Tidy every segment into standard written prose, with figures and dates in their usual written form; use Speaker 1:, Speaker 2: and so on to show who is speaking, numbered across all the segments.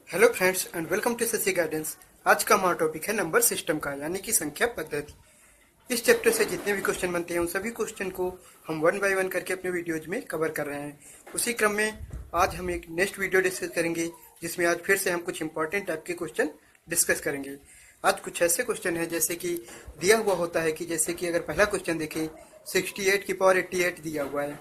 Speaker 1: Hello friends and welcome to Shashi guidance. आज का हमारा टॉपिक है नंबर सिस्टम का, यानी कि संख्या पद्धति। इस चैप्टर से जितने भी क्वेश्चन बनते हैं उन सभी क्वेश्चन को हम वन बाय वन करके अपने वीडियोज में कवर कर रहे हैं। उसी क्रम में आज हम एक नेक्स्ट वीडियो डिस्कस करेंगे, जिसमें आज फिर से हम कुछ इंपॉर्टेंट टाइप के क्वेश्चन डिस्कस करेंगे। आज कुछ ऐसे क्वेश्चन है जैसे कि दिया हुआ होता है कि जैसे कि अगर पहला क्वेश्चन देखें 68 की पावर 88 दिया हुआ है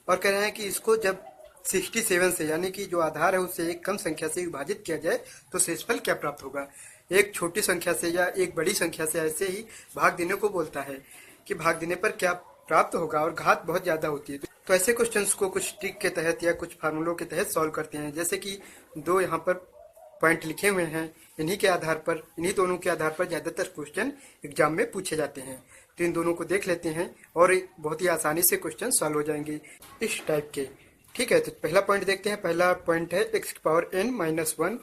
Speaker 1: और कह रहे हैं कि इसको जब 67 से, यानी कि जो आधार है उससे एक कम संख्या से विभाजित किया जाए तो शेषफल क्या प्राप्त होगा। एक छोटी संख्या से या एक बड़ी संख्या से ऐसे ही भाग देने को बोलता है कि भाग देने पर क्या प्राप्त होगा, और घात बहुत ज्यादा होती है। तो ऐसे क्वेश्चंस को कुछ ट्रिक के तहत या कुछ फार्मूलों के तहत सॉल्व करते हैं। जैसे कि दो यहाँ पर पॉइंट लिखे हुए हैं, इन्हीं दोनों के आधार पर ज्यादातर क्वेश्चन एग्जाम में पूछे जाते हैं। तो इन दोनों को देख लेते हैं और बहुत ही आसानी से क्वेश्चन सॉल्व हो जाएंगे इस टाइप के। ठीक है, तो पहला पॉइंट देखते हैं। पहला पॉइंट है x की पावर n-1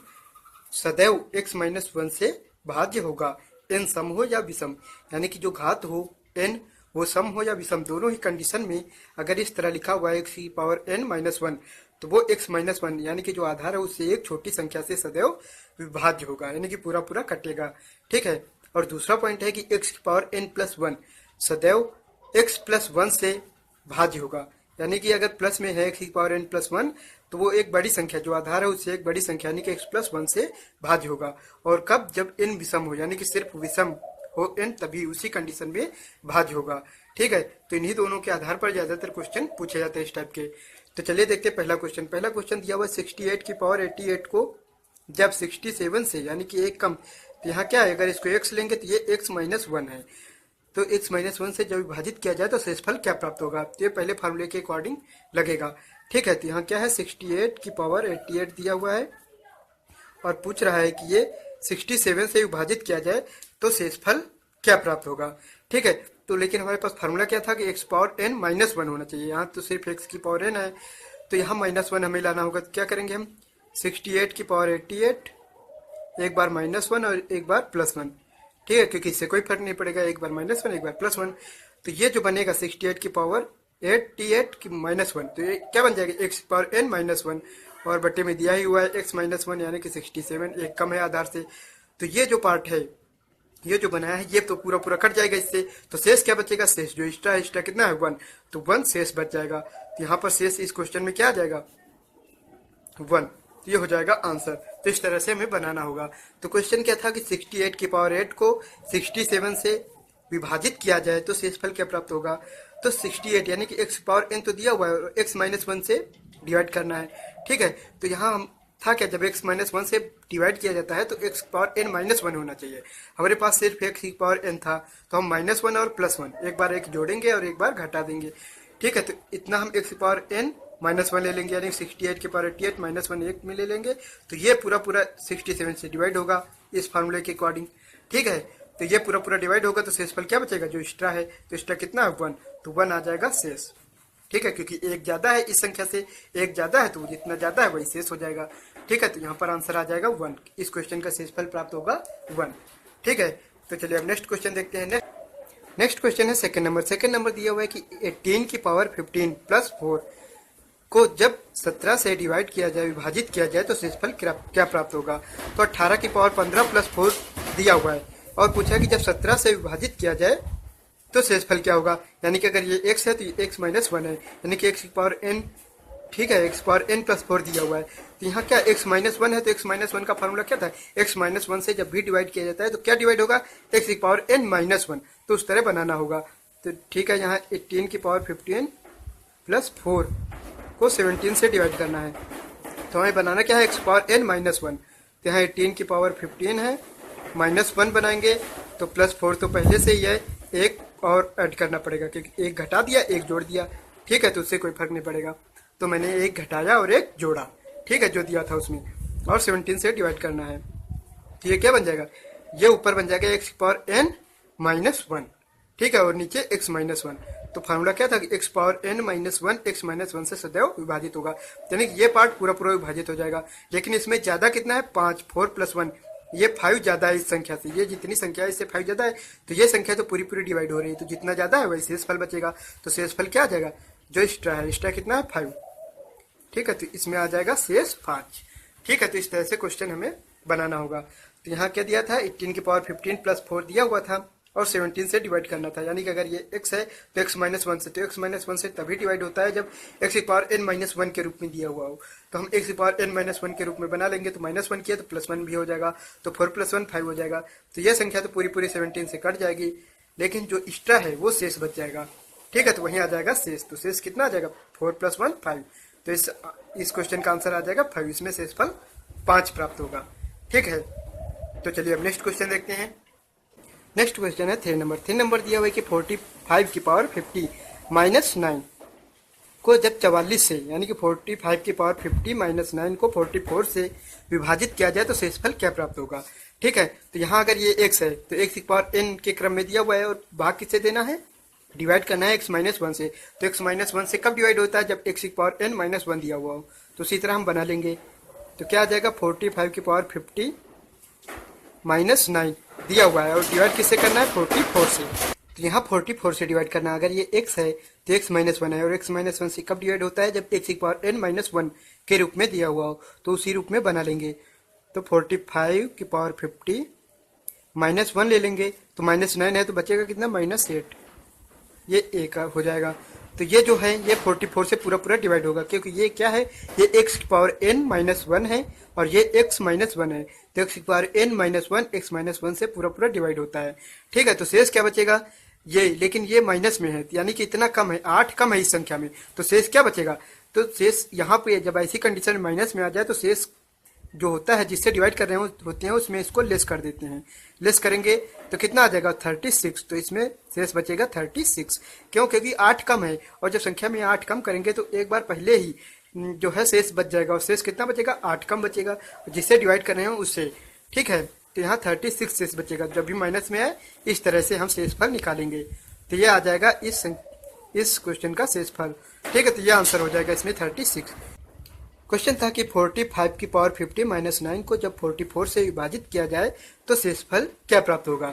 Speaker 1: सदैव x-1 से भाज्य होगा, n सम हो या विषम। यानी कि जो घात हो n वो सम हो या विषम, दोनों ही कंडीशन में अगर इस तरह लिखा हुआ है x की पावर n-1 तो वो x-1 यानी कि जो आधार है उससे एक छोटी संख्या से सदैव विभाज्य होगा, यानी कि पूरा पूरा कटेगा। ठीक है, और दूसरा पॉइंट है कि x की पावर n+1 सदैव x+1 से भाज्य होगा, यानी कि अगर प्लस में है x की पावर n+1 तो वो एक बड़ी संख्या, जो आधार है उससे एक बड़ी संख्या यानी कि x+1 से भाज्य होगा। और कब? जब n विषम हो, यानी कि सिर्फ विषम हो n, तभी उसी कंडीशन में भाज्य होगा। ठीक है, तो इन्हीं दोनों के आधार पर ज्यादातर क्वेश्चन पूछे जाते हैं इस टाइप के। तो चलिए देखते हैं पहला क्वेश्चन। पहला क्वेश्चन दिया हुआ 68 की पावर 88 को जब 67 से, यानी कि एक कम, तो यहाँ क्या है, अगर इसको x लेंगे तो ये x-1 है, तो x-1 से जब विभाजित किया जाए तो शेषफल क्या प्राप्त होगा। तो ये पहले फार्मूले के अकॉर्डिंग लगेगा। ठीक है, तो यहाँ क्या है, 68 की पावर 88 दिया हुआ है और पूछ रहा है कि ये 67 से विभाजित किया जाए तो शेषफल क्या प्राप्त होगा। ठीक है, तो लेकिन हमारे पास फार्मूला क्या था कि x पावर n-1 होना चाहिए। यहाँ तो सिर्फ x की पावर n है, तो यहाँ -1 हमें लाना होगा। तो क्या करेंगे हम, 68 की पावर 88 एक बार -1 और एक बार +1। ठीक है, क्योंकि इससे कोई फर्क नहीं पड़ेगा, एक बार -1 एक बार +1। तो ये जो बनेगा 68 की पावर 88 की -1, तो ये क्या बन जाएगा, x पावर n-1 और बट्टे में दिया ही हुआ है x-1 यानी कि 67, एक कम है आधार से। तो ये जो पार्ट है, ये जो बनाया है, ये तो पूरा पूरा कट जाएगा इससे। तो शेष क्या बचेगा, शेष जो एक्स्ट्रा कितना है 1, तो 1 शेष बच जाएगा। तो यहाँ पर शेष इस क्वेश्चन में क्या आ जाएगा, 1। ये हो जाएगा आंसर। तो इस तरह से हमें बनाना होगा। तो क्वेश्चन क्या था कि 68 की पावर 8 को 67 से विभाजित किया जाए तो शेषफल क्या प्राप्त होगा। तो 68 यानी कि x पावर n तो दिया हुआ है और x-1 से डिवाइड करना है। ठीक है, तो यहाँ हम था क्या, जब x-1 से डिवाइड किया जाता है तो x पावर n-1 होना चाहिए। हमारे पास सिर्फ x की पावर n था, तो हम -1 और +1 एक बार एक जोड़ेंगे और एक बार घटा देंगे। ठीक है, तो इतना हम x की पावर n-1 ले लेंगे, यानी 68 की पावर 88 -1 एक में ले लेंगे, तो ये पूरा पूरा 67 से डिवाइड होगा इस फार्मूले के अकॉर्डिंग। ठीक है, तो ये पूरा पूरा डिवाइड होगा तो शेषफल क्या बचेगा, जो एक्स्ट्रा है, तो एक्स्ट्रा कितना है 1, तो 1 आ जाएगा शेष। ठीक है, क्योंकि एक ज्यादा है इस संख्या से, एक ज्यादा है तो जितना ज्यादा है वही शेष हो जाएगा। ठीक है, तो यहाँ पर आंसर आ जाएगा 1। इस क्वेश्चन का शेषफल प्राप्त होगा 1। ठीक है, तो चलिए अब नेक्स्ट क्वेश्चन देखते हैं। नेक्स्ट क्वेश्चन है सेकंड नंबर। सेकंड नंबर दिया हुआ है कि 18 की पावर 15 + 4 को जब 17 से डिवाइड किया जाए, विभाजित किया जाए तो शेषफल क्या प्राप्त होगा। तो 18 की पावर 15 + 4 दिया हुआ है और पूछा कि जब 17 से विभाजित किया जाए तो शेषफल क्या होगा। यानी कि अगर ये x है तो ये x-1 है, यानी कि x की पावर n। ठीक है, x पावर n+4 दिया हुआ है, तो यहाँ क्या x-1 है, तो x-1 का फार्मूला क्या था, x-1 से जब भी डिवाइड किया जाता है तो क्या डिवाइड होगा, x की पावर n-1, तो उस तरह बनाना होगा। तो ठीक है, यहाँ 18 की पावर 15 + 4 को 17 से डिवाइड करना है, तो हमें बनाना क्या है, x पावर n-1। तो यहाँ 18 की पावर 15 है, -1 बनाएंगे तो +4 तो पहले से ही है, एक और ऐड करना पड़ेगा क्योंकि एक घटा दिया एक जोड़ दिया। ठीक है, तो उससे कोई फर्क नहीं पड़ेगा, तो मैंने एक घटाया और एक जोड़ा। ठीक है, जो दिया था उसमें, और 17 से डिवाइड करना है। तो ये क्या बन जाएगा, ये ऊपर बन जाएगा x पावर n-1। ठीक है, और नीचे x-1। तो फार्मूला क्या था कि x पावर n-1 x-1 से सदैव विभाजित होगा, यानी कि ये पार्ट पूरा पूरा विभाजित हो जाएगा। लेकिन इसमें ज्यादा कितना है, 5, 4 + 1, ये 5 ज्यादा है इस संख्या से। ये जितनी संख्या है इससे 5 ज्यादा है, तो ये संख्या तो पूरी पूरी डिवाइड हो रही है, तो जितना ज्यादा है वही शेषफल बचेगा। तो शेषफल क्या आ जाएगा, जो एक्स्ट्रा है, एक्स्ट्रा कितना है 5। ठीक है, तो इसमें आ जाएगा शेष 5। ठीक है, तो इस तरह से क्वेश्चन हमें बनाना होगा। तो यहाँ क्या दिया था, 18 की पावर 15 प्लस 4 दिया हुआ था और 17 से डिवाइड करना था, यानी कि अगर ये x है तो x माइनस 1 से, तो x माइनस 1 से तभी डिवाइड होता है जब x की पावर n माइनस 1 के रूप में दिया हुआ हो। तो हम x की पावर n माइनस 1 के रूप में बना लेंगे, तो माइनस 1 किया तो प्लस 1 भी हो जाएगा, तो 4 प्लस 1 5 हो जाएगा। तो यह संख्या तो पूरी पूरी 17 से कट जाएगी, लेकिन जो एक्स्ट्रा है वो शेष बच जाएगा। ठीक है, तो वहीं आ जाएगा शेष। तो शेष कितना आ जाएगा, 4 प्लस 1 5। तो इस क्वेश्चन का आंसर आ जाएगा 5, इसमें शेषफल 5 प्राप्त होगा। ठीक है, तो चलिए अब नेक्स्ट क्वेश्चन देखते हैं। नेक्स्ट क्वेश्चन है 3 नंबर। 3 नंबर दिया हुआ है कि 45 की पावर 50 माइनस 9 को जब 44 से, यानी कि 45 की पावर 50 माइनस 9 को 44 से विभाजित किया जाए तो शेषफल क्या प्राप्त होगा। ठीक है, तो यहाँ अगर ये x है तो x की पावर n के क्रम में दिया हुआ है और भाग किससे देना है, डिवाइड करना है x माइनस 1 से। तो x माइनस 1 से कब डिवाइड होता है, जब x की पावर n माइनस 1 दिया हुआ हो। तो उसी तरह हम बना लेंगे, तो क्या आ जाएगा, 45 की पावर 50 माइनस 9 दिया हुआ है और डिवाइड किससे करना है, 44 से। तो यहाँ 44 से डिवाइड करना है। अगर ये x है तो x माइनस 1 है और x माइनस 1 से कब डिवाइड होता है, जब x की पावर n माइनस 1 के रूप में दिया हुआ हो। तो उसी रूप में बना लेंगे। तो 45 की पावर 50 माइनस 1 ले लेंगे, तो माइनस 9 है तो बचेगा कितना, माइनस 8। ये a का हो जाएगा। तो ये जो है ये 44 से पूरा पूरा डिवाइड होगा, क्योंकि ये क्या है, ये x की पावर n माइनस 1 है और ये x माइनस 1 है। तो x की power n minus 1 x minus 1 से पूरा पूरा डिवाइड होता है। ठीक है, तो शेष क्या बचेगा, ये, लेकिन ये माइनस में है, यानी कि इतना कम है, 8 कम है इस संख्या में, तो शेष क्या बचेगा। तो शेष यहाँ पे जब ऐसी कंडीशन में माइनस में आ जाए तो शेष जो होता है जिससे डिवाइड कर रहे होते हैं उसमें इसको लेस कर देते हैं। लेस करेंगे तो कितना आ जाएगा, 36। तो इसमें शेष बचेगा 36। क्यों, क्योंकि 8 कम है और जब संख्या में 8 कम करेंगे तो एक बार पहले ही जो है शेष बच जाएगा और शेष कितना बचेगा, 8 कम बचेगा जिससे डिवाइड कर रहे हो उससे। ठीक है, तो यहाँ 36 शेष बचेगा। जब भी माइनस में है इस तरह से हम शेषफल निकालेंगे, तो ये आ जाएगा इस क्वेश्चन का शेषफल। ठीक है, तो ये आंसर हो जाएगा इसमें 36। क्वेश्चन था कि 45 की पावर 50 माइनस 9 को जब 44 से विभाजित किया जाए तो शेषफल क्या प्राप्त होगा।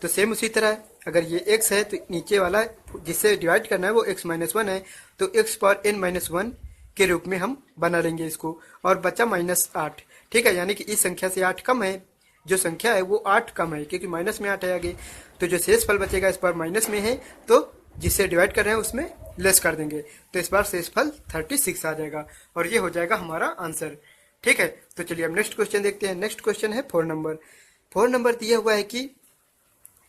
Speaker 1: तो सेम उसी तरह, अगर ये x है तो नीचे वाला जिससे डिवाइड करना है वो x माइनस 1 है, तो x पावर n माइनस 1 के रूप में हम बना लेंगे इसको, और बचा माइनस 8। ठीक है, यानी कि इस संख्या से 8 कम है, जो संख्या है वो 8 कम है क्योंकि माइनस में 8 है आगे। तो जो शेषफल बचेगा इस पर माइनस में है, तो जिससे डिवाइड कर रहे हैं उसमें लेस कर देंगे, तो इस बार शेषफल 36 आ जाएगा और ये हो जाएगा हमारा आंसर। ठीक है, तो चलिए अब नेक्स्ट क्वेश्चन देखते हैं। नेक्स्ट क्वेश्चन है 4 नंबर। 4 नंबर दिया हुआ है कि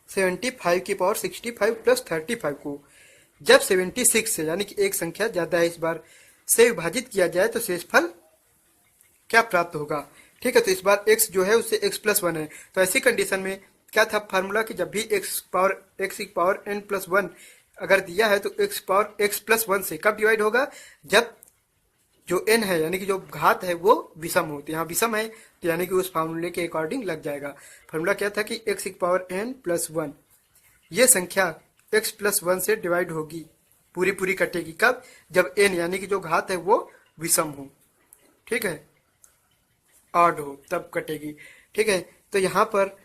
Speaker 1: 75 की पावर 65 प्लस 35 को जब 76 से, यानी कि एक संख्या ज्यादा है इस बार, से विभाजित किया जाए तो शेषफल क्या प्राप्त होगा। ठीक है, तो इस बार x जो है उससे x प्लस 1 है। तो ऐसी कंडीशन में क्या था फार्मूला कि जब भी x की पावर n प्लस 1 अगर दिया है तो x पावर x प्लस 1 से कब डिवाइड होगा, जब जो n है यानी कि जो घात है वो विषम हो। तो यहाँ विषम है तो यानी कि उस फार्मूले के अकॉर्डिंग लग जाएगा। फार्मूला क्या था कि x की पावर n प्लस 1 ये संख्या x प्लस 1 से डिवाइड होगी, पूरी पूरी कटेगी कब, जब n यानी कि जो घात है वो विषम हो। ठीक है, ऑड हो तब कटेगी। ठीक है, तो यहाँ पर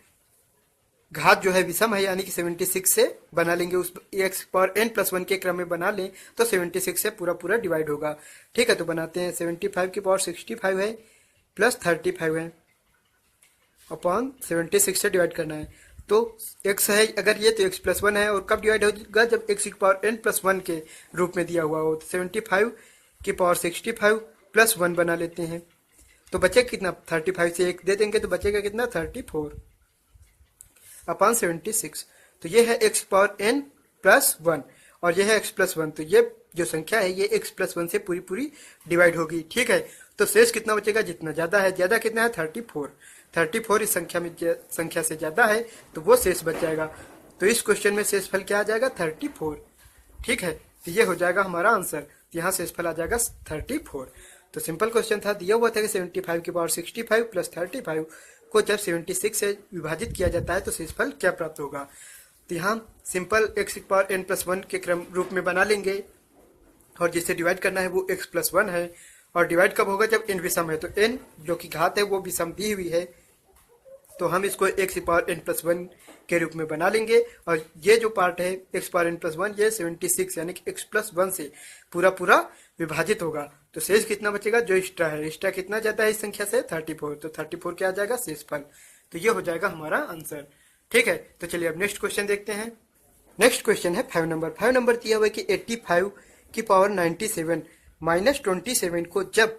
Speaker 1: घात जो है विषम है, यानी कि 76 से बना लेंगे, उस x पावर n प्लस 1 के क्रम में बना लें तो 76 से पूरा पूरा डिवाइड होगा। ठीक है, तो बनाते हैं। 75 की पावर 65 है प्लस 35 है अपॉन 76 से डिवाइड करना है। तो x है अगर ये तो x प्लस 1 है, और कब डिवाइड होगा, जब x की पावर n प्लस 1 के रूप में दिया हुआ हो। तो 75 की पावर 65 प्लस 1 बना लेते हैं, तो बचेगा कितना, 35 से 1 दे देंगे तो बचेगा कितना, 34 अपॉन 76। तो ये है x पावर n प्लस 1 और ये है x प्लस 1। तो ये जो संख्या है ये x प्लस 1 से पूरी पूरी डिवाइड होगी। ठीक है, तो शेष कितना बचेगा, जितना ज्यादा है, ज्यादा कितना है, 34 इस संख्या से ज्यादा है तो वो शेष बच जाएगा। तो इस क्वेश्चन में शेषफल क्या आ जाएगा, 34। ठीक है, तो ये हो जाएगा हमारा आंसर। यहाँ शेषफल आ जाएगा 34। तो सिंपल क्वेश्चन था, दिया हुआ था कि 75 की पावर 65 प्लस 35 को जब 76 से विभाजित किया जाता है तो शेषफल क्या प्राप्त होगा। तो यहाँ सिंपल x की पावर n प्लस 1 के क्रम रूप में बना लेंगे और जिससे डिवाइड करना है वो x प्लस 1 है, और डिवाइड कब होगा, जब n विषम है। तो n जो कि घात है वो विषम दी हुई है, तो हम इसको एक्स की पावर n प्लस वन के रूप में बना लेंगे, और ये जो पार्ट है x power n plus one, ये 76 यानी कि x प्लस वन से पूरा पूरा विभाजित होगा। तो शेष कितना बचेगा, जो एक्स्ट्रा है, एक्स्ट्रा कितना जाता है इस संख्या से 34, तो 34 क्या आ जाएगा शेषफल। तो ये हो जाएगा हमारा आंसर। ठीक है, तो चलिए अब नेक्स्ट क्वेश्चन देखते हैं। नेक्स्ट क्वेश्चन है 5 नंबर। 5 नंबर दिया हुआ है कि 85 की पावर 97 माइनस 27 को जब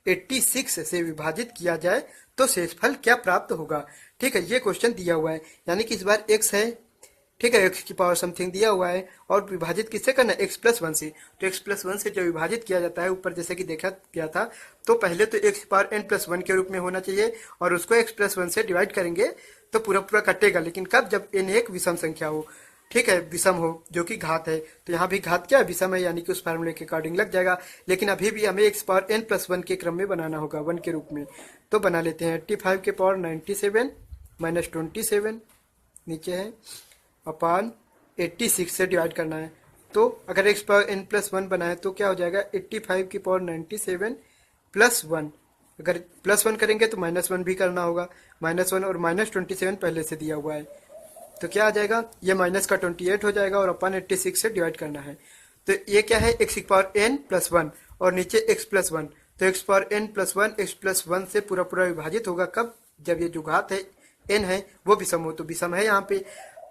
Speaker 1: 86 से विभाजित किया जाए तो शेषफल क्या प्राप्त होगा। ठीक है, ये क्वेश्चन दिया हुआ है, यानी कि इस बार x है, ठीक है, x की पावर समथिंग दिया हुआ है, और विभाजित किससे करना है, x प्लस वन से। तो x प्लस वन से जब विभाजित किया जाता है, ऊपर जैसे कि देखा गया था, तो पहले तो x की पावर n प्लस वन के रूप में होना चाहिए, और उसको x प्लस वन से डिवाइड करेंगे तो पूरा पूरा कटेगा, लेकिन कब, जब n एक विषम संख्या हो, ठीक है, विषम हो, जो कि घात है। तो यहाँ भी घात क्या है, विषम है, यानी कि उस फार्मूले के अकॉर्डिंग लग जाएगा। लेकिन अभी भी हमें x power n plus one के क्रम में बनाना होगा, वन के रूप में। तो बना लेते हैं 85 के पावर 97 माइनस 27 नीचे है अपान 86 से डिवाइड करना है। तो अगर x power n plus one बनाए तो क्या हो जाएगा, 85 की पावर 97 प्लस वन। अगर प्लस वन करेंगे तो माइनस वन भी करना होगा, माइनस वन, और माइनस 27 पहले से दिया हुआ है, तो क्या आ जाएगा, ये माइनस का 28 हो जाएगा, और अपन 86 से डिवाइड करना है। तो ये क्या है, x की पावर n प्लस वन, और नीचे x प्लस वन। तो x power n plus one x plus one से पूरा पूरा विभाजित होगा, कब, जब ये जो घात है n है वो विषम हो। तो विषम है यहाँ पे,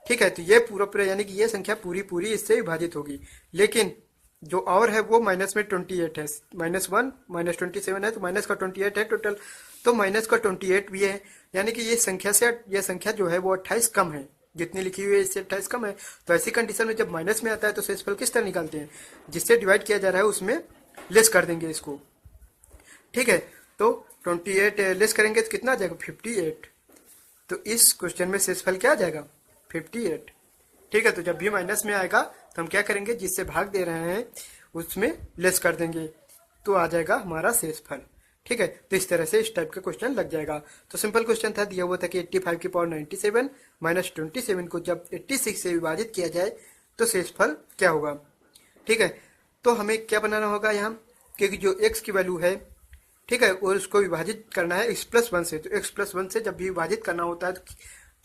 Speaker 1: ठीक है, तो ये पूरा पूरा यानी कि ये संख्या पूरी पूरी इससे विभाजित होगी। लेकिन जो और है वो माइनस में 28 है, माइनस वन माइनस 27 है, तो माइनस का 28 है टोटल, तो माइनस का 28 भी है, यानी कि ये संख्या से, ये संख्या जो है वो 28 कम है, जितनी लिखी हुई है इससे 28 कम है। तो ऐसी कंडीशन में जब माइनस में आता है तो शेषफल किस तरह निकालते हैं, जिससे डिवाइड किया जा रहा है उसमें लेस कर देंगे इसको। ठीक है, तो 28 लेस करेंगे तो कितना आ जाएगा, 58। तो इस क्वेश्चन में शेषफल क्या आ जाएगा, 58। ठीक है, तो जब भी माइनस में आएगा तो हम क्या करेंगे, जिससे भाग दे रहे हैं उसमें लेस कर देंगे, तो आ जाएगा हमारा शेषफल। ठीक है, तो इस तरह से इस टाइप का क्वेश्चन लग जाएगा। तो सिंपल क्वेश्चन था, दिया हुआ था कि 85 की पावर 97 माइनस 27 को जब 86 से विभाजित किया जाए तो शेषफल क्या होगा। ठीक है, तो हमें क्या बनाना होगा यहाँ, क्योंकि जो x की वैल्यू है, ठीक है, और उसको विभाजित करना है x प्लस वन से। तो x प्लस वन से जब भी विभाजित करना होता है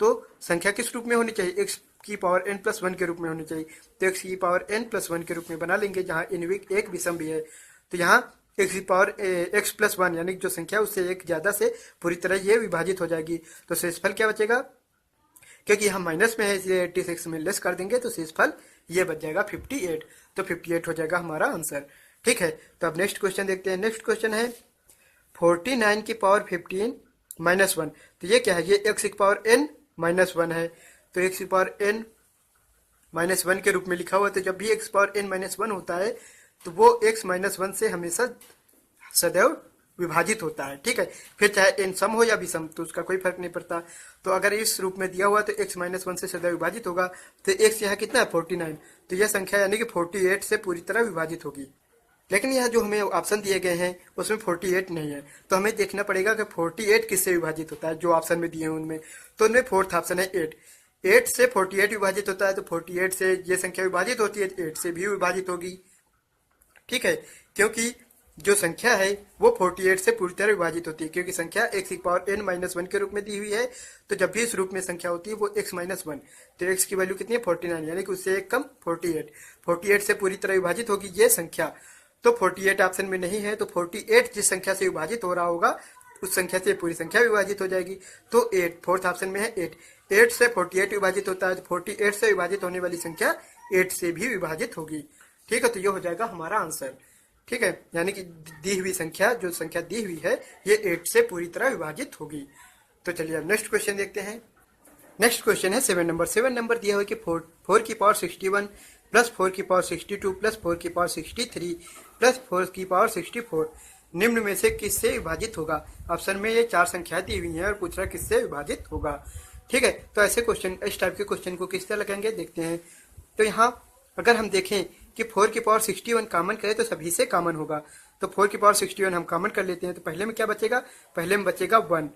Speaker 1: तो संख्या किस रूप में होनी चाहिए, x की पावर n प्लस वन के रूप में होनी चाहिए। तो x की पावर n प्लस वन के रूप में बना लेंगे, जहाँ n एक विषम भी है। तो यहाँ x की पावर x प्लस वन यानी जो संख्या उससे एक ज्यादा से पूरी तरह ये विभाजित हो जाएगी। तो शेषफल क्या बचेगा, क्योंकि हम माइनस में है इसलिए 86 में लेस कर देंगे, तो शेषफल ये बच जाएगा 58। तो 58 हो जाएगा हमारा आंसर। ठीक है, तो अब नेक्स्ट क्वेश्चन देखते हैं। नेक्स्ट क्वेश्चन है 49 की पावर 15 माइनस वन। तो ये क्या है, ये x की पावर n माइनस वन है, तो x की पावर n माइनस वन के रूप में लिखा हुआ है। तो जब भी x power n minus one होता है तो वो x माइनस वन से हमेशा सदैव विभाजित होता है। ठीक है, फिर चाहे n सम हो या विषम तो उसका कोई फर्क नहीं पड़ता। तो अगर इस रूप में दिया हुआ तो x माइनस वन से सदैव विभाजित होगा। तो x यहाँ कितना है, 49, तो यह संख्या यानी कि 48 से पूरी तरह विभाजित होगी। लेकिन यहाँ जो हमें ऑप्शन दिए गए हैं उसमें 48 नहीं है, तो हमें देखना पड़ेगा कि 48 किससे विभाजित होता है। जो ऑप्शन में दिए हैं उनमें, तो उनमें फोर्थ ऑप्शन है 8। 8 से 48 विभाजित होता है, तो 48 से ये संख्या विभाजित होती है, 8 से भी विभाजित होगी। ठीक है, क्योंकि जो संख्या है वो 48 से पूरी तरह विभाजित होती है, क्योंकि संख्या x की पावर n माइनस वन के रूप में दी हुई है। तो जब भी इस रूप में संख्या होती है वो x माइनस वन, तो x की वैल्यू कितनी है, 49, यानी कि उससे एक कम 48। 48 से पूरी तरह विभाजित होगी ये संख्या। तो 48 ऑप्शन में नहीं है, तो 48 जिस संख्या से विभाजित हो रहा होगा उस संख्या से पूरी संख्या विभाजित हो जाएगी। तो 8 फोर्थ ऑप्शन में है 8। 8 से 48 विभाजित होता है, तो 48 से विभाजित होने वाली संख्या 8 से भी विभाजित होगी। ठीक है, तो ये हो जाएगा हमारा आंसर। ठीक है, यानी कि दी हुई संख्या, जो संख्या दी हुई है ये 8 से पूरी तरह विभाजित होगी। तो चलिए अब नेक्स्ट क्वेश्चन देखते हैं। नेक्स्ट क्वेश्चन है 7 नंबर। 7 नंबर दिया हुआ कि 4 की पावर 61 प्लस 4 की पावर 62 प्लस 4 की पावर 63 प्लस 4 की पावर 64 निम्न में से किससे विभाजित होगा। ऑप्शन में ये 4 संख्याएं दी हुई हैं और पूछ रहा किससे विभाजित होगा। ठीक है, तो ऐसे क्वेश्चन, इस टाइप के क्वेश्चन को किस तरह लगाएंगे देखते हैं। तो यहाँ अगर हम देखें कि 4 की पावर 61 कॉमन करें तो सभी से कॉमन होगा। तो 4 की पावर 61 हम कॉमन कर लेते हैं, तो पहले में क्या बचेगा, पहले में बचेगा 1,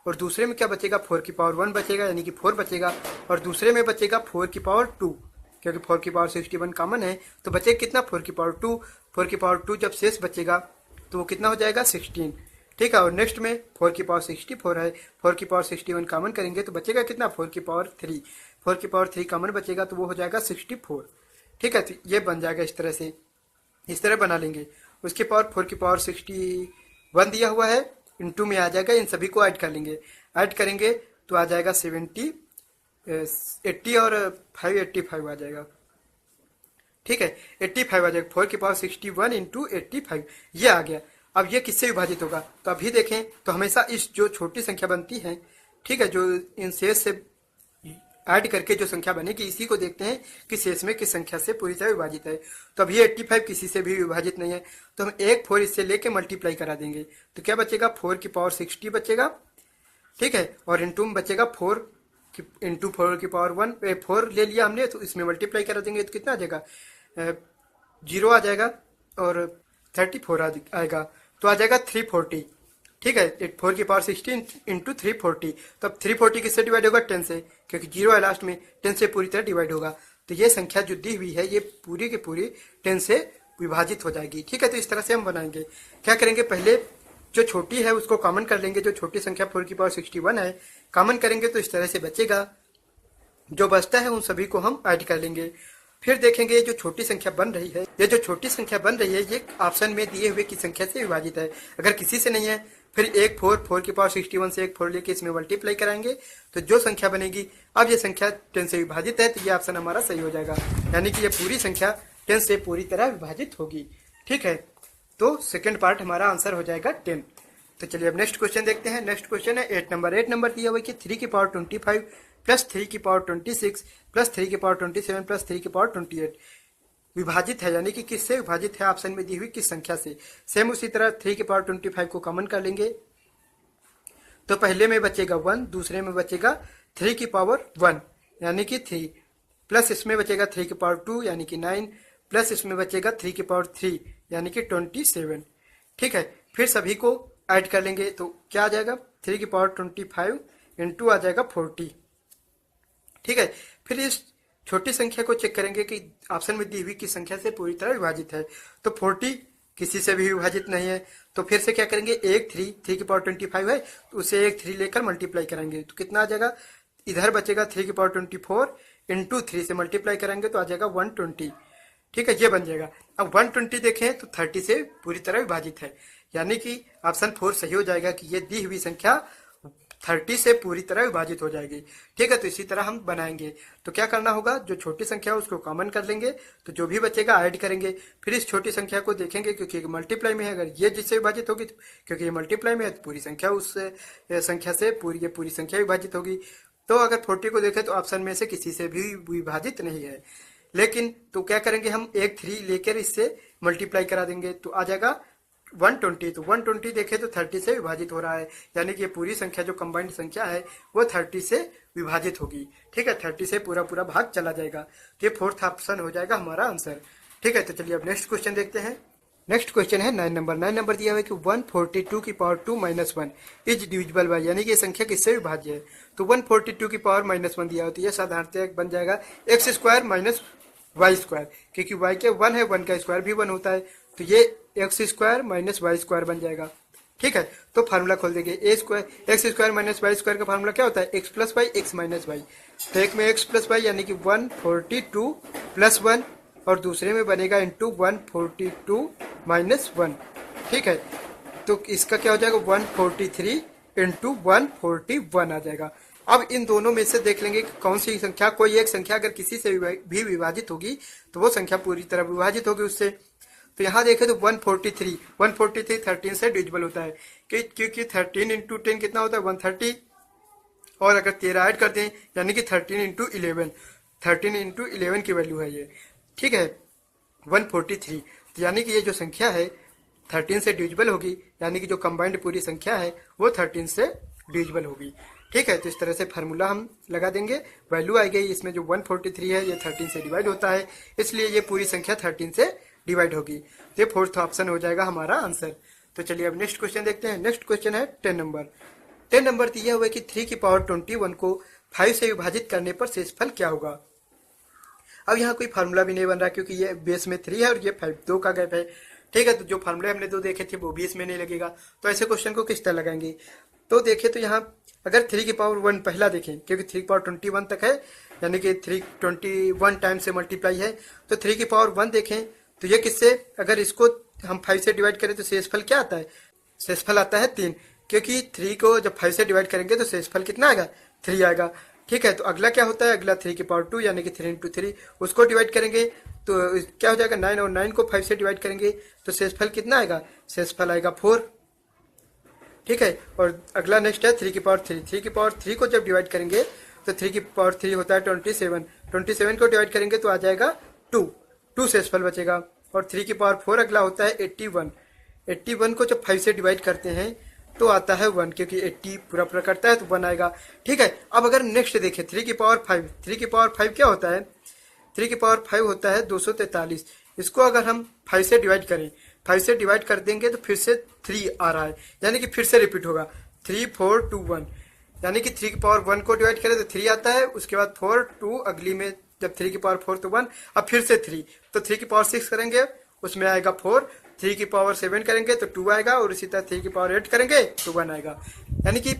Speaker 1: और दूसरे में क्या बचेगा, 4 की पावर 1 बचेगा, यानी कि 4 बचेगा, और दूसरे में बचेगा 4 की पावर 2, क्योंकि 4 की पावर 61 कॉमन है। तो बचेगा कितना, 4 की पावर 2। 4 की पावर 2 जब शेष बचेगा तो वो कितना हो जाएगा, 16। ठीक है। और नेक्स्ट में 4 की पावर 64 है, 4 की पावर 61 कॉमन करेंगे तो बचेगा कितना, 4 की पावर 3, 4 की पावर 3 कॉमन बचेगा तो वो हो जाएगा 64। ठीक है, तो ये बन जाएगा इस तरह से, इस तरह बना लेंगे। उसके पावर 4 की पावर 61 दिया हुआ है, इंटू में आ जाएगा, इन सभी को ऐड कर लेंगे, ऐड करेंगे तो आ जाएगा 70, 80 और 5 85 आ जाएगा। ठीक है, 85 आ जाएगा, 4 की पावर 61 इंटू 85 ये आ गया। अब ये किससे विभाजित होगा, तो अभी देखें तो हमेशा इस जो छोटी संख्या बनती है, ठीक है, जो इन शेष से ऐड करके जो संख्या बनेगी इसी को देखते हैं कि शेष में किस संख्या से पूरी तरह विभाजित है। तो अब ये 85 किसी से भी विभाजित नहीं है, तो हम एक 4 इससे लेके मल्टीप्लाई करा देंगे तो क्या बचेगा, 4 की पावर 60 बचेगा। ठीक है, और इंटू में बचेगा 4 इंटू 4 की पावर 1, 4 ले लिया हमने तो इसमें मल्टीप्लाई करा देंगे तो कितना आ जाएगा, 0 आ जाएगा और 34 आएगा तो आ जाएगा 340। ठीक है, 4 की पावर 16 इंटू 340, तो अब 340 किससे डिवाइड होगा, 10 से, क्योंकि 0 है लास्ट में, 10 से पूरी तरह डिवाइड होगा। तो ये संख्या जो दी हुई है ये पूरी की पूरी 10 से विभाजित हो जाएगी। ठीक है, तो इस तरह से हम बनाएंगे। क्या करेंगे, पहले जो छोटी है उसको कॉमन कर लेंगे, जो छोटी संख्या 4 की पावर 61 है कॉमन करेंगे तो इस तरह से बचेगा। जो बचता है उन सभी को हम ऐड कर लेंगे। फिर देखेंगे ये जो छोटी संख्या बन रही है, ये जो छोटी संख्या बन रही है ये ऑप्शन में दिए हुए की संख्या से विभाजित है। अगर किसी से नहीं है फिर एक 4 की पावर 61 से एक 4 लेके इसमें मल्टीप्लाई कराएंगे तो जो संख्या बनेगी, अब ये संख्या 10 से विभाजित है तो ये ऑप्शन हमारा सही हो जाएगा, यानी कि ये पूरी संख्या 10 से पूरी तरह विभाजित होगी। ठीक है, तो सेकंड पार्ट हमारा आंसर हो जाएगा 10। तो चलिए अब नेक्स्ट क्वेश्चन देखते हैं। नेक्स्ट क्वेश्चन है 8 नंबर। 8 नंबर दिया हुआ है कि 3 की पावर 25 प्लस 3 की पावर 26 प्लस 3 की पावर 27 प्लस 3 की पावर 28 विभाजित है, यानी कि किससे विभाजित है, ऑप्शन में दी हुई किस संख्या से। सेम उसी तरह 3 की पावर 25 को कॉमन कर लेंगे तो पहले में बचेगा 1, दूसरे में बचेगा 3 की पावर 1 यानी कि 3, प्लस इसमें बचेगा 3 की पावर 2 यानी कि 9, प्लस इसमें बचेगा 3 की पावर 3 यानी कि 27। ठीक है, फिर सभी को ऐड कर लेंगे तो क्या आ जाएगा, 3 की पावर 25 इंटू आ जाएगा 40। ठीक है, फिर इस छोटी संख्या को चेक करेंगे कि ऑप्शन में दी हुई की संख्या से पूरी तरह विभाजित है, तो 40 किसी से भी विभाजित नहीं है। तो फिर से क्या करेंगे, एक 3 की पावर 25 है तो उसे एक 3 लेकर मल्टीप्लाई करेंगे तो कितना आ जाएगा, इधर बचेगा 3 की पावर 24 इंटू 3 से मल्टीप्लाई करेंगे तो आ जाएगा 120। ठीक है, ये बन जाएगा। अब 120 देखें तो 30 से पूरी तरह विभाजित है, यानी कि ऑप्शन 4 सही हो जाएगा कि ये दी हुई संख्या 30 से पूरी तरह विभाजित हो जाएगी। ठीक है, तो इसी तरह हम बनाएंगे। तो क्या करना होगा, जो छोटी संख्या है उसको कॉमन कर लेंगे तो जो भी बचेगा ऐड करेंगे। फिर इस छोटी संख्या को देखेंगे क्योंकि मल्टीप्लाई में है, अगर ये जिससे विभाजित होगी तो क्योंकि ये मल्टीप्लाई में है तो पूरी संख्या उस संख्या से पूरी संख्या विभाजित होगी। तो अगर 40 को देखें तो ऑप्शन में से किसी से भी विभाजित नहीं है, लेकिन तो क्या करेंगे, हम एक 3 लेकर इससे मल्टीप्लाई करा देंगे तो आ जाएगा 120। तो 120 देखें तो 30 से विभाजित हो रहा है, यानी कि ये पूरी संख्या जो कंबाइंड संख्या है वो 30 से विभाजित होगी। ठीक है, 30 से पूरा पूरा भाग चला जाएगा, तो ये 4th ऑप्शन हो जाएगा हमारा आंसर। ठीक है, तो चलिए अब नेक्स्ट क्वेश्चन देखते हैं। नेक्स्ट क्वेश्चन है 9 नंबर। 9 नंबर दिया हुआ है कि 142 की power 2 minus 1 is divisible by, यानी कि ये संख्या किससे विभाज्य है। तो 142 की पावर -1 दिया होती है, साधारणतः बन जाएगा X square minus Y square, क्योंकि वाई के 1 है, 1 का स्क्वायर भी 1 होता है, तो ये X square minus Y square बन जाएगा। ठीक है, तो फार्मूला खोल देंगे, X square minus Y square का फार्मूला क्या होता है, X plus Y X minus Y. तो एक में एक्स प्लस वाई यानी कि 142 प्लस 1 और दूसरे में बनेगा इंटू 142 माइनस 1। ठीक है, तो इसका क्या हो जाएगा 143 इंटू 141 आ जाएगा। अब इन दोनों में से देख लेंगे कि कौन सी संख्या, कोई एक संख्या अगर किसी से भी विभाजित होगी तो वो संख्या पूरी तरह विभाजित होगी उससे। तो यहाँ देखें तो 143 13 से डिविजिबल होता है, क्योंकि 13 इंटू 10 कितना होता है 130, और अगर 13 ऐड कर दें यानी कि 13 इंटू 11 की वैल्यू है ये। ठीक है, 143, तो यानी कि ये जो संख्या है 13 से डिविजिबल होगी, यानी कि जो कंबाइंड पूरी संख्या है वो 13 से डिविजिबल होगी। ठीक है, तो इस तरह से फार्मूला हम लगा देंगे, वैल्यू आई गई, इसमें जो 143 है ये 13 से डिवाइड होता है, इसलिए ये पूरी संख्या 13 से डिवाइड होगी। तो 4th ऑप्शन हो जाएगा हमारा आंसर। तो चलिए अब नेक्स्ट क्वेश्चन देखते हैं। नेक्स्ट क्वेश्चन है 10 नंबर। 10 नंबर दिया हुआ है कि 3 की पावर 21 को 5 से विभाजित करने पर शेषफल क्या होगा। अब यहाँ कोई फार्मूला भी नहीं बन रहा क्योंकि ये बेस में 3 है और ये 5, 2 का गैप है, ठीक है, तो जो फार्मूले हमने दो देखे थे वो भी इसमें नहीं लगेगा। तो ऐसे क्वेश्चन को किस तरह लगाएंगे, तो देखें तो यहाँ अगर 3 की पावर 1 पहला देखें, क्योंकि 3 की पावर 21 तक है, यानी कि 321 टाइम से मल्टीप्लाई है, तो 3 की पावर 1 देखें तो ये किससे, अगर इसको हम 5 से डिवाइड करें तो शेषफल क्या आता है, शेषफल आता है 3, क्योंकि 3 को जब 5 से डिवाइड करेंगे तो शेषफल कितना आएगा, 3 आएगा। ठीक है, तो अगला क्या होता है, अगला 3 की पावर 2 यानी कि 3 इंटू 3, उसको डिवाइड करेंगे तो क्या हो जाएगा 9, और 9 को 5 से डिवाइड करेंगे तो शेषफल कितना आएगा, शेषफल आएगा 4। ठीक है, और अगला नेक्स्ट है 3 की पावर 3, 3 की पावर 3 को जब डिवाइड करेंगे तो 3 की पावर 3 होता है 27, 27 को डिवाइड करेंगे तो आ जाएगा 2 शेषफल बचेगा। और 3 की पावर 4 अगला होता है 81, 81 को जब 5 से डिवाइड करते हैं तो आता है 1, क्योंकि 80 पूरा पूरा करता है तो 1 आएगा। ठीक है, अब अगर नेक्स्ट देखें 3 की पावर 5, 3 की पावर 5 क्या होता है, 3 की पावर 5 होता है 243, इसको अगर हम 5 से डिवाइड करें, 5 से डिवाइड कर देंगे तो फिर से 3 आ रहा है, यानी कि फिर से रिपीट होगा 3 4 2 1, यानी कि 3 की पावर 1 को डिवाइड करें तो 3 आता है, उसके बाद 4 2, अगली में जब 3 की पावर 4 तो 1, अब फिर से 3, तो 3 की पावर 6 करेंगे उसमें आएगा 4, 3 की पावर 7 करेंगे तो 2 आएगा, और इसी तरह 3 की पावर 8 करेंगे तो 1 आएगा, यानी कि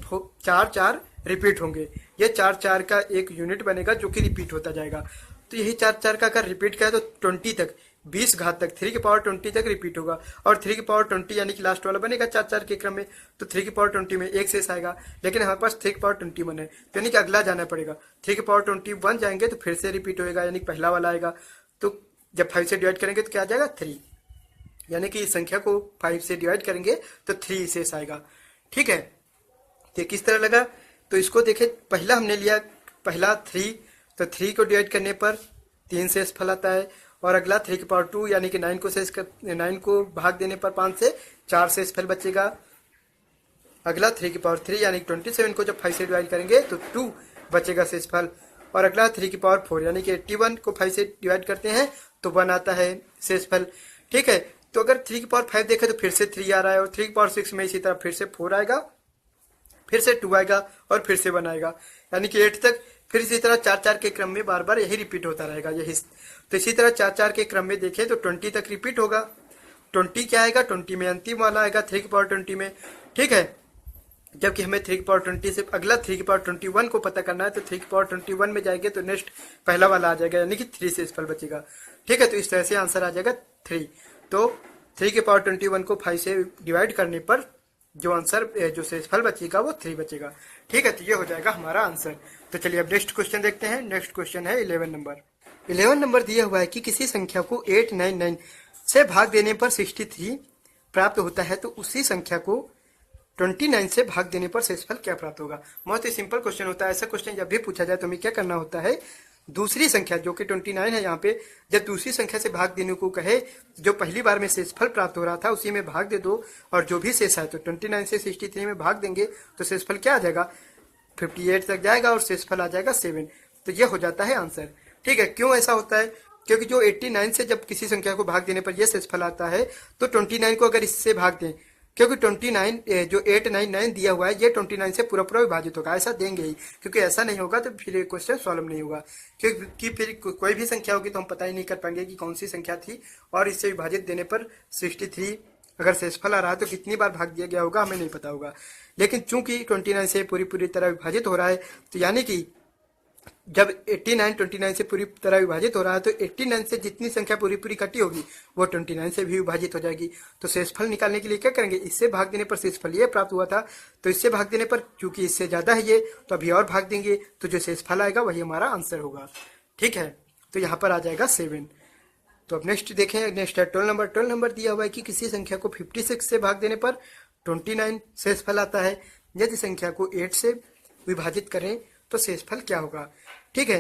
Speaker 1: 4 रिपीट होंगे। ये 4 का एक यूनिट बनेगा जो कि रिपीट होता जाएगा। तो यही 4 का अगर रिपीट करें तो 20 तक, 20 घात तक 3 की पावर 20 तक रिपीट होगा, और 3 की पावर 20 यानी कि लास्ट वाला बनेगा 4 के क्रम में, तो 3 की पावर 20 में एक शेष आएगा, लेकिन हमारे पास 3 की पावर 21 है, तो यानी कि अगला जाना पड़ेगा। 3 की पावर 21 जाएंगे तो फिर से रिपीट होएगा, यानी पहला वाला आएगा, तो जब 5 से डिवाइड करेंगे तो क्या आ जाएगा 3, यानी कि इस संख्या को 5 से डिवाइड करेंगे तो 3 शेष आएगा। ठीक है, तो किस तरह लगा, तो इसको देखें, पहला हमने लिया पहला 3, तो 3 को डिवाइड करने पर 3 शेषफल आता है, और अगला 3 की पावर 2 यानी कि 9 को भाग देने पर 5 से 4 शेषफल बचेगा। अगला 3 की पावर 3 यानी कि 27 को जब 5 से डिवाइड करेंगे तो 2 बचेगा शेषफल, और अगला 3 की पावर 4 यानी कि 81 को 5 से डिवाइड करते हैं तो 1 आता है शेषफल। ठीक है, तो अगर 3 की पावर 5 देखें तो फिर से 3 आ रहा है, और 3 की पावर 6 में इसी तरह फिर से 4 आएगा, फिर से 2 आएगा, और फिर से 1 आएगा, यानी कि 8 तक। फिर इसी तरह 4 के क्रम में बार बार यही रिपीट होता रहेगा, यही। तो इसी तरह 4 के क्रम में देखें तो 20 तक रिपीट होगा। 20 क्या आएगा, 20 में अंतिम वाला आएगा 3 की पावर 20 में। ठीक है, जबकि हमें 3 की पावर 20 से अगला 3 की पावर 21 को पता करना है, तो 3 की पावर 21 में जाएंगे तो नेक्स्ट पहला वाला आ जाएगा, यानी कि 3 शेषफल बचेगा। ठीक है, तो इस तरह से आंसर आ जाएगा 3। तो 3 की पावर 21 को 5 से डिवाइड करने पर जो आंसर जो शेषफल बचेगा वो 3 बचेगा। ठीक है, तो ये हो जाएगा हमारा आंसर। तो चलिए अब नेक्स्ट क्वेश्चन देखते हैं। नेक्स्ट क्वेश्चन है 11 नंबर। 11 नंबर दिया हुआ है कि किसी संख्या को 899 से भाग देने पर 63 प्राप्त होता है, तो उसी संख्या को 29 से भाग देने पर शेषफल क्या प्राप्त होगा। बहुत ही सिंपल क्वेश्चन होता है। ऐसा क्वेश्चन जब भी पूछा जाए तो हमें क्या करना होता है, दूसरी संख्या जो कि 29 है, यहाँ पे जब दूसरी संख्या से भाग देने को कहे, जो पहली बार में शेषफल प्राप्त हो रहा था उसी में भाग दे दो, और जो भी शेष है तो 29 से 63 में भाग देंगे तो शेषफल क्या आ जाएगा, 58 तक जाएगा, और शेषफल आ जाएगा 7। तो ये हो जाता है आंसर। ठीक है, क्यों ऐसा होता है, क्योंकि जो 89 से जब किसी संख्या को भाग देने पर यह शेषफल आता है, तो 29 को अगर इससे भाग दें, क्योंकि 29 जो 899 दिया हुआ है ये 29 से पूरा पूरा विभाजित होगा, ऐसा देंगे ही, क्योंकि ऐसा नहीं होगा तो फिर ये क्वेश्चन सॉल्व नहीं होगा। क्योंकि फिर कोई भी संख्या होगी तो हम पता ही नहीं कर पाएंगे कि कौन सी संख्या थी, और इससे विभाजित देने पर 63 अगर शेषफल आ रहा है तो कितनी बार भाग दिया गया होगा हमें नहीं पता होगा। लेकिन चूंकि 29 से पूरी तरह विभाजित हो रहा है, तो यानी कि जब 89 29 से पूरी तरह विभाजित हो रहा है, तो 89 से जितनी संख्या पूरी कटी होगी वो 29 से भी विभाजित हो जाएगी। तो शेषफल निकालने के लिए क्या करेंगे, इससे भाग देने पर शेषफल ये प्राप्त हुआ था, तो इससे भाग देने पर चूंकि इससे ज्यादा है ये, तो अभी और भाग देंगे तो जो शेषफल आएगा वही हमारा आंसर होगा। ठीक है, तो यहाँ पर आ जाएगा 7। तो अब नेक्स्ट देखें, नेक्स्ट है 12 नंबर। 12 नंबर दिया हुआ है कि किसी संख्या को 56 से भाग देने पर 29 शेषफल आता है, यदि संख्या को 8 से विभाजित करें तो शेषफल क्या होगा। ठीक है,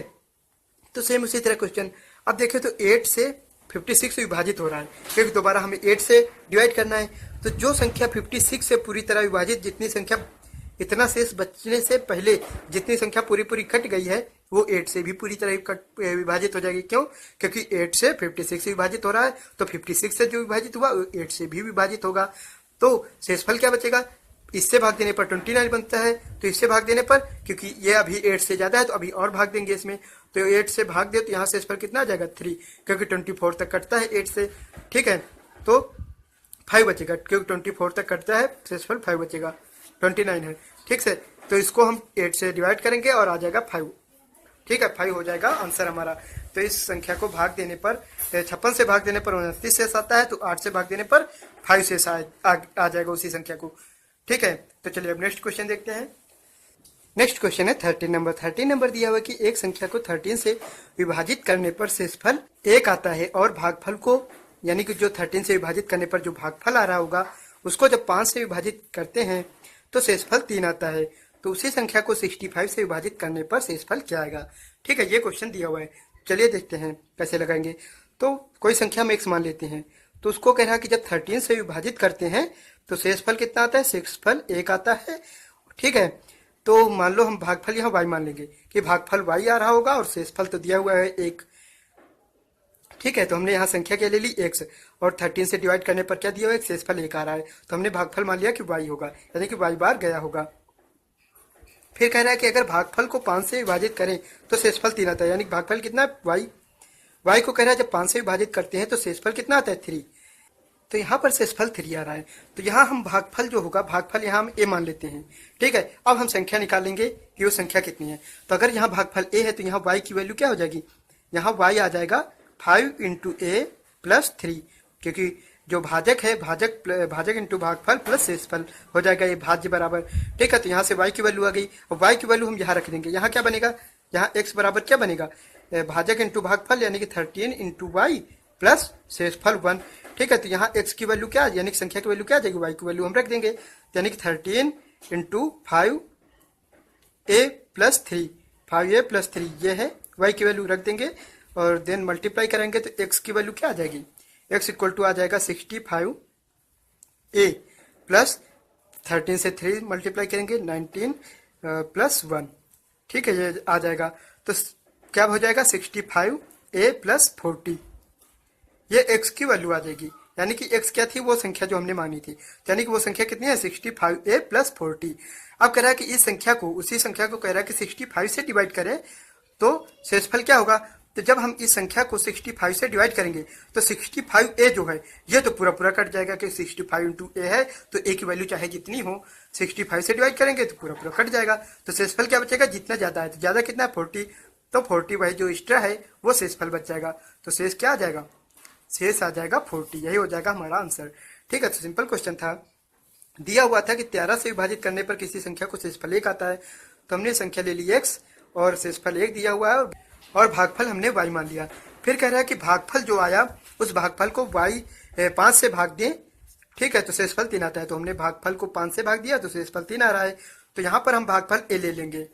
Speaker 1: तो सेम उसी तरह क्वेश्चन। अब देखें तो 8 से 56 विभाजित हो रहा है, क्योंकि दोबारा हमें 8 से डिवाइड करना है, तो जो संख्या 56 से पूरी तरह विभाजित, जितनी संख्या इतना शेष बचने से पहले जितनी संख्या पूरी कट गई है वो 8 से भी पूरी तरह विभाजित हो जाएगी। क्यों, क्योंकि 8 से 56 विभाजित हो रहा है, तो 56 से जो विभाजित हुआ 8 से भी विभाजित होगा। तो शेषफल क्या बचेगा, इससे भाग देने पर 29 बनता है, तो इससे भाग देने पर, क्योंकि ये अभी 8 से ज्यादा है तो अभी और भाग देंगे इसमें, तो 8 से भाग दे तो यहाँ शेषफल कितना आ जाएगा 3, क्योंकि 24 तक कटता है 8 से। ठीक है, तो 5 बचेगा, क्योंकि 24 तक कटता है, शेषफल 5 बचेगा, 29 है। ठीक है, तो इसको हम 8 से डिवाइड करेंगे और आ जाएगा 5। ठीक है, 5 हो जाएगा आंसर हमारा। तो इस संख्या को भाग देने पर 56 से भाग देने पर 29 शेष आता है, तो 8 से भाग देने पर 5 शेष आ जाएगा उसी संख्या को। ठीक है, तो चलिए अब नेक्स्ट क्वेश्चन देखते हैं। नेक्स्ट क्वेश्चन है 13 नंबर। 13 नंबर दिया हुआ कि एक संख्या को 13 से विभाजित करने पर शेषफल 1 आता है और भागफल को, यानी कि जो 13 से विभाजित करने पर जो भागफल आ रहा होगा उसको जब 5 से विभाजित करते हैं तो शेषफल 3 आता है। तो उसी संख्या को 65 से विभाजित करने पर शेषफल क्या आएगा। ठीक है, ये क्वेश्चन दिया हुआ है। चलिए देखते हैं कैसे लगाएंगे। तो कोई संख्या हम x मान लेते हैं, तो उसको कह रहा है कि जब 13 से विभाजित करते हैं तो शेषफल कितना आता है, शेषफल 1 आता है। ठीक है, तो मान लो हम भागफल यहाँ y मान लेंगे कि भागफल y आ रहा होगा और शेषफल तो दिया हुआ है 1। ठीक है, तो हमने यहाँ संख्या क्या ले ली, x, और 13 से डिवाइड करने पर क्या दिया हुआ है, शेषफल 1 आ रहा है, तो हमने भागफल मान लिया कि y होगा, यानी कि y बार गया होगा। फिर कह रहा है कि अगर भागफल को 5 से विभाजित करें तो शेषफल 3 आता है, यानी भागफल कितना है, y को कह रहा है जब 5 से विभाजित करते हैं तो शेषफल कितना आता है, 3। तो यहाँ पर शेषफल 3 आ रहा है, तो यहाँ हम भागफल जो होगा, भागफल यहाँ हम a मान लेते हैं। ठीक है, अब हम संख्या निकालेंगे कि वो संख्या कितनी है। तो अगर यहाँ भागफल a है तो यहाँ y की वैल्यू क्या हो जाएगी, यहाँ y आ जाएगा 5 × a + 3, क्योंकि जो भाजक है, भाजक इंटू भागफल प्लस शेषफल हो जाएगा ये भाज्य बराबर। ठीक है, तो यहाँ से y की वैल्यू आ गई और y की वैल्यू हम यहाँ रख देंगे। यहाँ क्या बनेगा, यहाँ x बराबर क्या बनेगा, भाजक इंटू भागफल, यानी कि 13 × y प्लस शेषफल 1। ठीक है, तो यहाँ x की वैल्यू क्या, यानी कि संख्या की वैल्यू क्या आ जाएगी, y की वैल्यू हम रख देंगे, यानी कि 13 × 5a + 3, 5a + 3 ये है, y की वैल्यू रख देंगे और देन मल्टीप्लाई करेंगे तो x की वैल्यू क्या आ जाएगी, x = आ जाएगा 65a प्लस 13 से 3 मल्टीप्लाई करेंगे 19 + 1। ठीक है, ये आ जाएगा, तो क्या हो जाएगा 65a + 40, ये x की वैल्यू आ जाएगी, यानी कि x क्या थी, वो संख्या जो हमने मानी थी, यानी कि वो संख्या कितनी है, 65a + 40। अब कह रहा है कि इस संख्या को, उसी संख्या को कह रहा है कि 65 से डिवाइड करें तो शेषफल क्या होगा। तो जब हम इस संख्या को 65 से डिवाइड करेंगे तो 65a जो है ये तो पूरा पूरा कट जाएगा, कि 65 × a है तो a की वैल्यू चाहे जितनी हो 65 से डिवाइड करेंगे तो पूरा पूरा कट जाएगा। तो शेषफल क्या बचेगा, जितना ज्यादा है, तो ज्यादा कितना है 40, तो 40 वही जो एक्स्ट्रा है वो शेषफल बच जाएगा। तो शेष क्या आ जाएगा, शेष आ जाएगा 40, यही हो जाएगा हमारा आंसर। ठीक है, तो सिंपल क्वेश्चन था, दिया हुआ था कि 13 से विभाजित करने पर किसी संख्या को शेषफल 1 आता है, तो हमने संख्या ले ली x और शेषफल 1 दिया हुआ है और भागफल हमने y मान लिया। फिर कह रहा है कि भागफल जो आया उस भागफल को 5 से भाग दें। ठीक है, तो शेषफल 3 आता है, तो हमने भागफल को 5 से भाग दिया तो शेषफल 3 आ रहा है। तो यहाँ पर हम भागफल a ले लेंगे,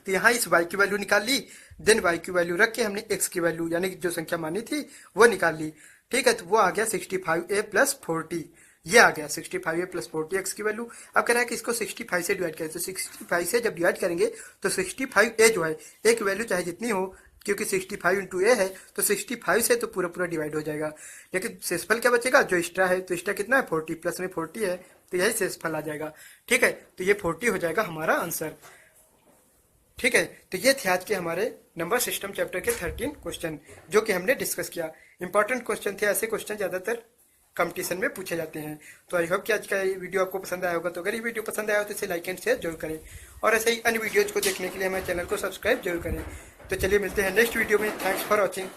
Speaker 1: तो यहाँ इस y की वैल्यू निकाल ली, देन y की वैल्यू रख के हमने x की वैल्यू, यानी कि जो संख्या मानी थी वो निकाल ली। ठीक है, तो वो आ गया 65a + 40, ये आ गया 65a + 40 x की वैल्यू। अब कह रहा है कि इसको 65 से डिवाइड करें, तो 65 से जब डिवाइड करेंगे तो 65a जो है a की वैल्यू चाहे जितनी हो, क्योंकि 65 × a है तो 65 से तो पूरा पूरा डिवाइड हो जाएगा, लेकिन शेषफल क्या बचेगा, जो एक्स्ट्रा है, तो एक्स्ट्रा कितना है 40, प्लस में 40 है, तो यही शेषफल आ जाएगा। ठीक है, तो ये 40 हो जाएगा हमारा आंसर। ठीक है, तो ये थे आज के हमारे नंबर सिस्टम चैप्टर के 13 क्वेश्चन जो कि हमने डिस्कस किया। इंपॉर्टेंट क्वेश्चन थे, ऐसे क्वेश्चन ज्यादातर कंपटीशन में पूछे जाते हैं। तो आई होप कि आज का ये वीडियो आपको पसंद आया होगा। तो अगर ये वीडियो पसंद आया हो तो इसे लाइक एंड शेयर जरूर करें और ऐसे ही अन्य वीडियोज को देखने के लिए हमारे चैनल को सब्सक्राइब जरूर करें। तो चलिए मिलते हैं नेक्स्ट वीडियो में। Thanks for watching.